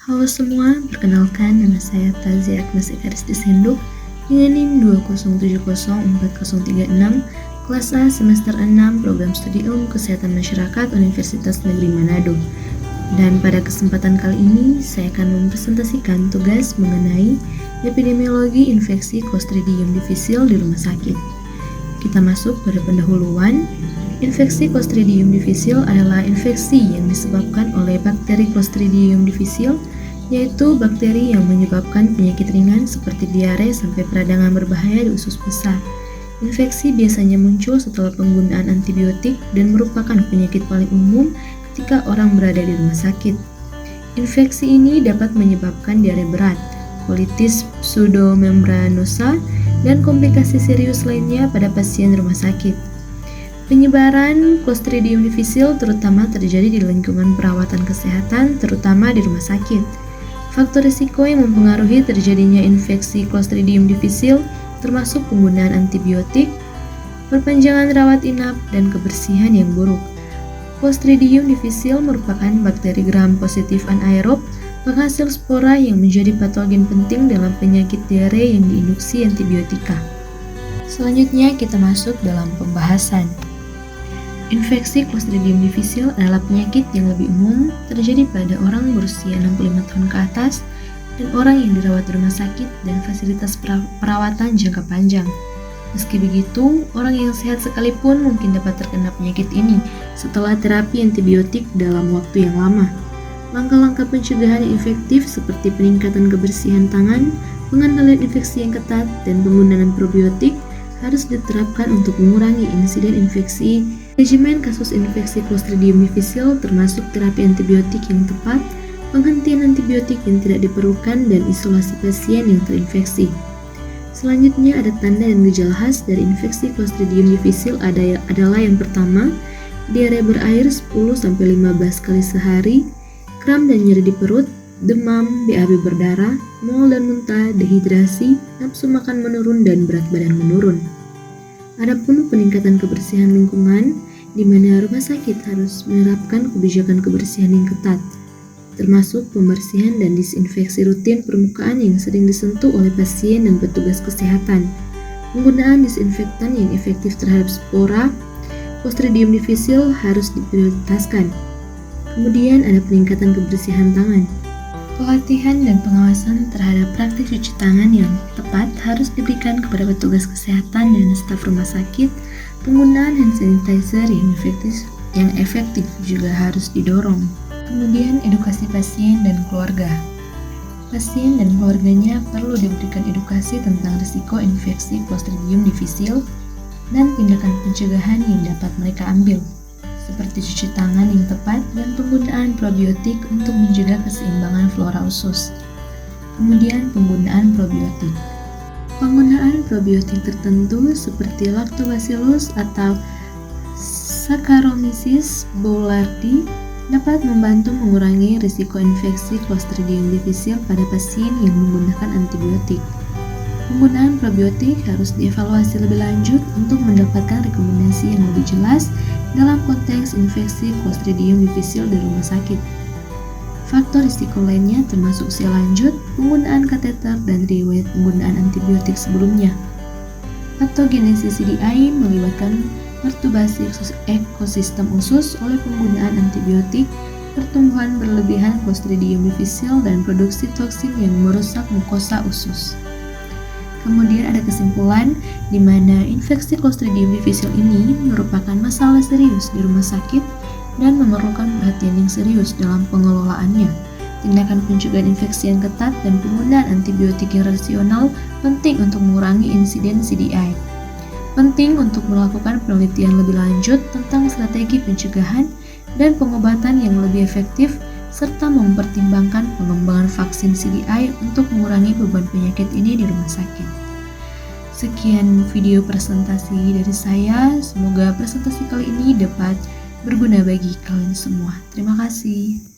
Halo semua, perkenalkan nama saya Tazia Agnes Ekaristy Senduk dengan NIM 2070436 kelas A semester 6 Program Studi Ilmu Kesehatan Masyarakat Universitas Negeri Manado. Dan pada kesempatan kali ini saya akan mempresentasikan tugas mengenai epidemiologi infeksi Clostridium difficile di rumah sakit. Kita masuk pada pendahuluan. Infeksi Clostridium difficile adalah infeksi yang disebabkan oleh bakteri Clostridium difficile, yaitu bakteri yang menyebabkan penyakit ringan seperti diare sampai peradangan berbahaya di usus besar. Infeksi biasanya muncul setelah penggunaan antibiotik dan merupakan penyakit paling umum ketika orang berada di rumah sakit. Infeksi ini dapat menyebabkan diare berat, colitis pseudomembranosa, dan komplikasi serius lainnya pada pasien rumah sakit. Penyebaran Clostridium difficile terutama terjadi di lingkungan perawatan kesehatan, terutama di rumah sakit. Faktor risiko yang mempengaruhi terjadinya infeksi Clostridium difficile termasuk penggunaan antibiotik, perpanjangan rawat inap, dan kebersihan yang buruk. Clostridium difficile merupakan bakteri gram-positif anaerob penghasil spora yang menjadi patogen penting dalam penyakit diare yang diinduksi antibiotika. Selanjutnya kita masuk dalam pembahasan. Infeksi Clostridium difficile adalah penyakit yang lebih umum terjadi pada orang berusia 65 tahun ke atas dan orang yang dirawat di rumah sakit dan fasilitas perawatan jangka panjang. Meski begitu, orang yang sehat sekalipun mungkin dapat terkena penyakit ini setelah terapi antibiotik dalam waktu yang lama. Langkah-langkah pencegahan yang efektif seperti peningkatan kebersihan tangan, pengendalian infeksi yang ketat, dan penggunaan probiotik harus diterapkan untuk mengurangi insiden infeksi. Manajemen kasus infeksi Clostridium difficile termasuk terapi antibiotik yang tepat, penghentian antibiotik yang tidak diperlukan, dan isolasi pasien yang terinfeksi. Selanjutnya ada tanda dan gejala khas dari infeksi Clostridium difficile adalah yang pertama, diare berair 10-15 kali sehari, kram dan nyeri di perut, demam, BAB berdarah, mual dan muntah, dehidrasi, nafsu makan menurun, dan berat badan menurun. Adapun peningkatan kebersihan lingkungan, di mana rumah sakit harus menerapkan kebijakan kebersihan yang ketat, termasuk pembersihan dan disinfeksi rutin permukaan yang sering disentuh oleh pasien dan petugas kesehatan, penggunaan disinfektan yang efektif terhadap spora Clostridium difficile harus diprioritaskan. Kemudian ada peningkatan kebersihan tangan. Pelatihan dan pengawasan terhadap praktik cuci tangan yang tepat harus diberikan kepada petugas kesehatan dan staf rumah sakit. Penggunaan hand sanitizer yang efektif juga harus didorong. Kemudian edukasi pasien dan keluarga. Pasien dan keluarganya perlu diberikan edukasi tentang risiko infeksi Clostridium difficile dan tindakan pencegahan yang dapat mereka ambil, seperti cuci tangan yang tepat dan penggunaan probiotik untuk menjaga keseimbangan flora usus. Kemudian penggunaan probiotik. Penggunaan probiotik tertentu seperti Lactobacillus atau Saccharomyces boulardii dapat membantu mengurangi risiko infeksi Clostridium difficile pada pasien yang menggunakan antibiotik. Penggunaan probiotik harus dievaluasi lebih lanjut untuk mendapatkan rekomendasi yang lebih jelas dalam konteks infeksi Clostridium difficile di rumah sakit. Faktor risiko lainnya termasuk usia lanjut, penggunaan kateter, dan riwayat penggunaan antibiotik sebelumnya. Patogenesis CDI melibatkan perturbasi ekosistem usus oleh penggunaan antibiotik, pertumbuhan berlebihan Clostridium difficile, dan produksi toksin yang merusak mukosa usus. Kemudian ada kesimpulan di mana infeksi Clostridium difficile ini merupakan masalah serius di rumah sakit dan memerlukan perhatian yang serius dalam pengelolaannya. Tindakan pencegahan infeksi yang ketat dan penggunaan antibiotik yang rasional penting untuk mengurangi insiden CDI. Penting untuk melakukan penelitian lebih lanjut tentang strategi pencegahan dan pengobatan yang lebih efektif, serta mempertimbangkan pengembangan vaksin CDI untuk mengurangi beban penyakit ini di rumah sakit. Sekian video presentasi dari saya, semoga presentasi kali ini dapat berguna bagi kalian semua. Terima kasih.